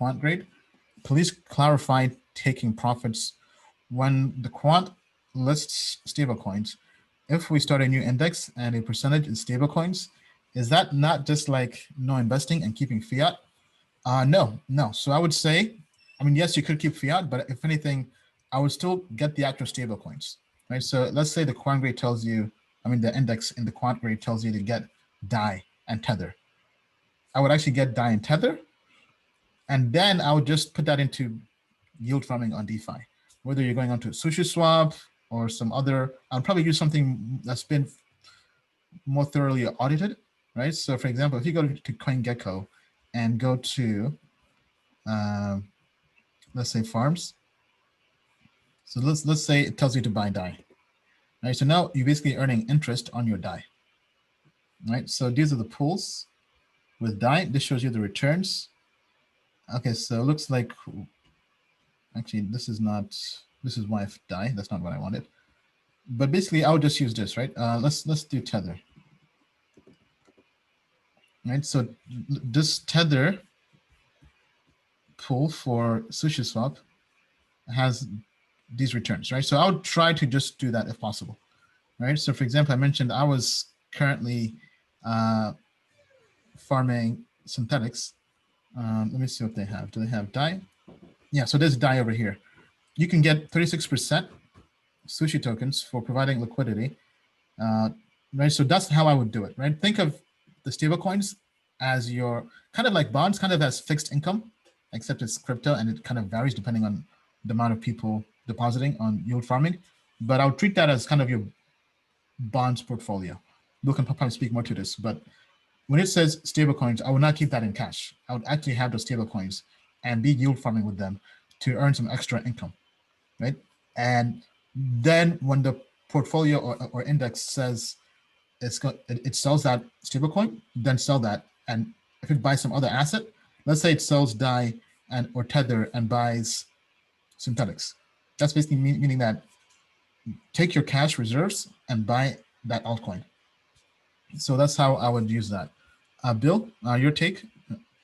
quant grade, please clarify taking profits when the quant lists stablecoins. If we start a new index and a percentage is stablecoins, is that not just like no investing and keeping fiat? No. So I would say, I mean, yes, you could keep fiat, but if anything, I would still get the actual stablecoins, right? So let's say the quant grade tells you, I mean, the index in the quant grade tells you to get DAI and Tether. I would actually get DAI and Tether, and then I would just put that into yield farming on DeFi. Whether you're going onto SushiSwap or some other, I'll probably use something that's been more thoroughly audited, right? So for example, if you go to CoinGecko and go to, let's say farms. So let's say it tells you to buy DAI, right? So now you're basically earning interest on your DAI, right? So these are the pools with DAI. This shows you the returns. Okay, so it looks like, actually, this is YF DAI. That's not what I wanted. But basically, I would just use this, right? Let's do Tether. Right, so this Tether pool for SushiSwap has these returns, right? So I would try to just do that if possible, right? So for example, I mentioned I was currently farming synthetics. Let me see what they have. Do they have DAI? Yeah, so there's DAI over here. You can get 36% sushi tokens for providing liquidity, right? So that's how I would do it, right? Think of the stable coins as your kind of like bonds, kind of as fixed income, except it's crypto and it kind of varies depending on the amount of people depositing on yield farming. But I would treat that as kind of your bonds portfolio. Bill can probably speak more to this, but when it says stable coins, I would not keep that in cash. I would actually have those stable coins and be yield farming with them to earn some extra income, right? And then when the portfolio or index says it sells that stable coin, then sell that. And if it buys some other asset, let's say it sells DAI or Tether and buys synthetics. That's basically meaning that take your cash reserves and buy that altcoin. So that's how I would use that. Bill, your take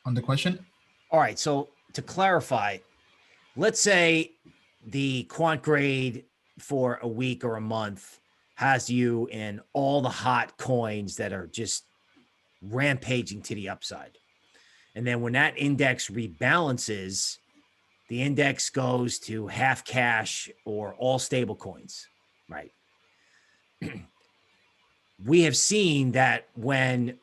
on the question? All right. So to clarify, let's say the quant grade for a week or a month has you in all the hot coins that are just rampaging to the upside. And then when that index rebalances, the index goes to half cash or all stable coins, right? We have seen that when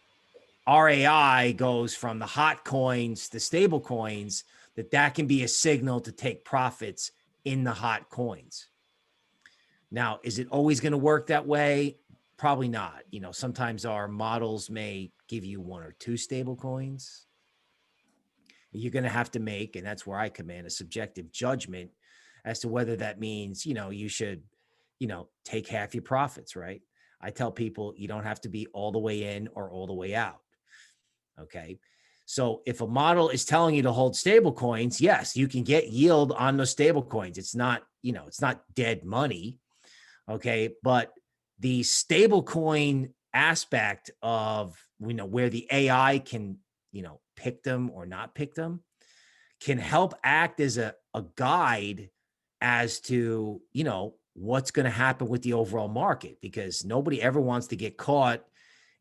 RAI goes from the hot coins to stable coins, that can be a signal to take profits in the hot coins. Now, is it always going to work that way? Probably not. You know, sometimes our models may give you one or two stable coins. You're going to have to make, and that's where I come in, a subjective judgment as to whether that means, you know, you should, you know, take half your profits, right? I tell people you don't have to be all the way in or all the way out. Okay. So if a model is telling you to hold stable coins, yes, you can get yield on those stable coins. It's not, you know, it's not dead money. Okay. But the stable coin aspect of, you know, where the AI can, you know, pick them or not pick them can help act as a guide as to, you know, what's going to happen with the overall market, because nobody ever wants to get caught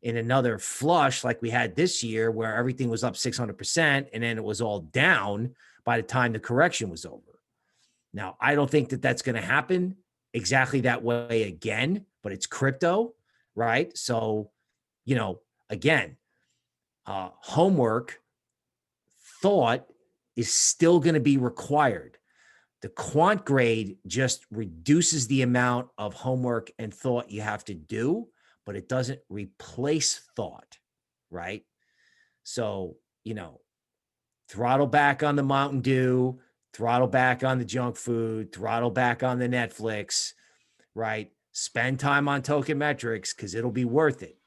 in another flush like we had this year where everything was up 600% and then it was all down by the time the correction was over. Now, I don't think that that's going to happen exactly that way again, but it's crypto, right? So, you know, again, homework, thought is still going to be required. The quant grade just reduces the amount of homework and thought you have to do, but it doesn't replace thought, right? So, you know, throttle back on the Mountain Dew, throttle back on the junk food, throttle back on the Netflix, right? Spend time on Token Metrics because it'll be worth it.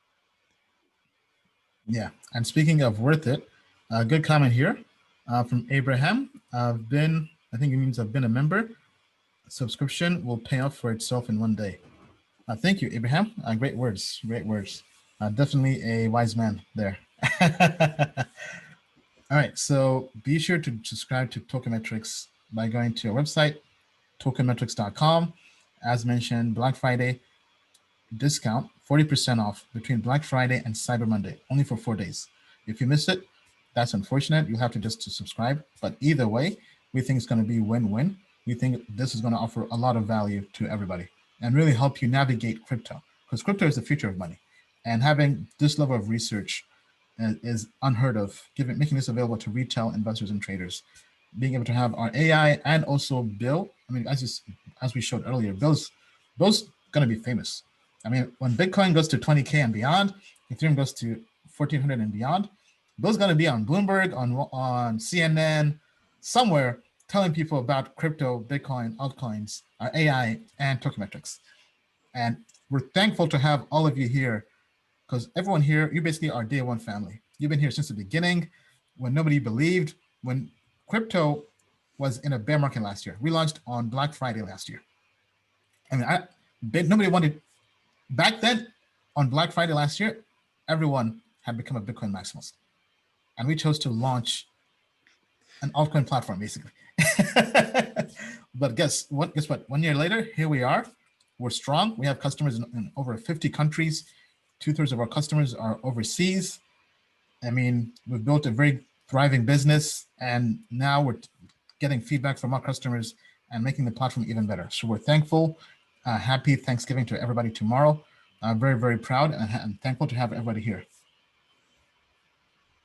Yeah. And speaking of worth it, a good comment here from Abraham. I think it means I've been a member. Subscription will pay off for itself in one day. Thank you, Abraham. Great words. Great words. Definitely a wise man there. All right, so be sure to subscribe to Token Metrics by going to our website, tokenmetrics.com. As mentioned, Black Friday discount, 40% off between Black Friday and Cyber Monday, only for 4 days. If you missed it, that's unfortunate. You have to just to subscribe. But either way, we think it's going to be win-win. We think this is going to offer a lot of value to everybody and really help you navigate crypto, because crypto is the future of money. And having this level of research is unheard of, making this available to retail investors and traders. Being able to have our AI and also Bill. I mean, as we showed earlier, Bill's going to be famous. I mean, when Bitcoin goes to 20K and beyond, Ethereum goes to 1,400 and beyond, Bill's going to be on Bloomberg, on CNN, somewhere telling people about crypto, Bitcoin, altcoins, our AI, and Token Metrics. And we're thankful to have all of you here, because everyone here, you basically are day one family. You've been here since the beginning, when nobody believed, when crypto was in a bear market last year. We launched on Black Friday last year. I mean, nobody wanted, back then on Black Friday last year, everyone had become a Bitcoin maximalist. And we chose to launch an altcoin platform, basically. But guess what? 1 year later, here we are. We're strong. We have customers in over 50 countries. 2/3 of our customers are overseas. I mean, we've built a very thriving business, and now we're getting feedback from our customers and making the platform even better. So we're thankful. Happy Thanksgiving to everybody tomorrow. I'm very, very proud and thankful to have everybody here.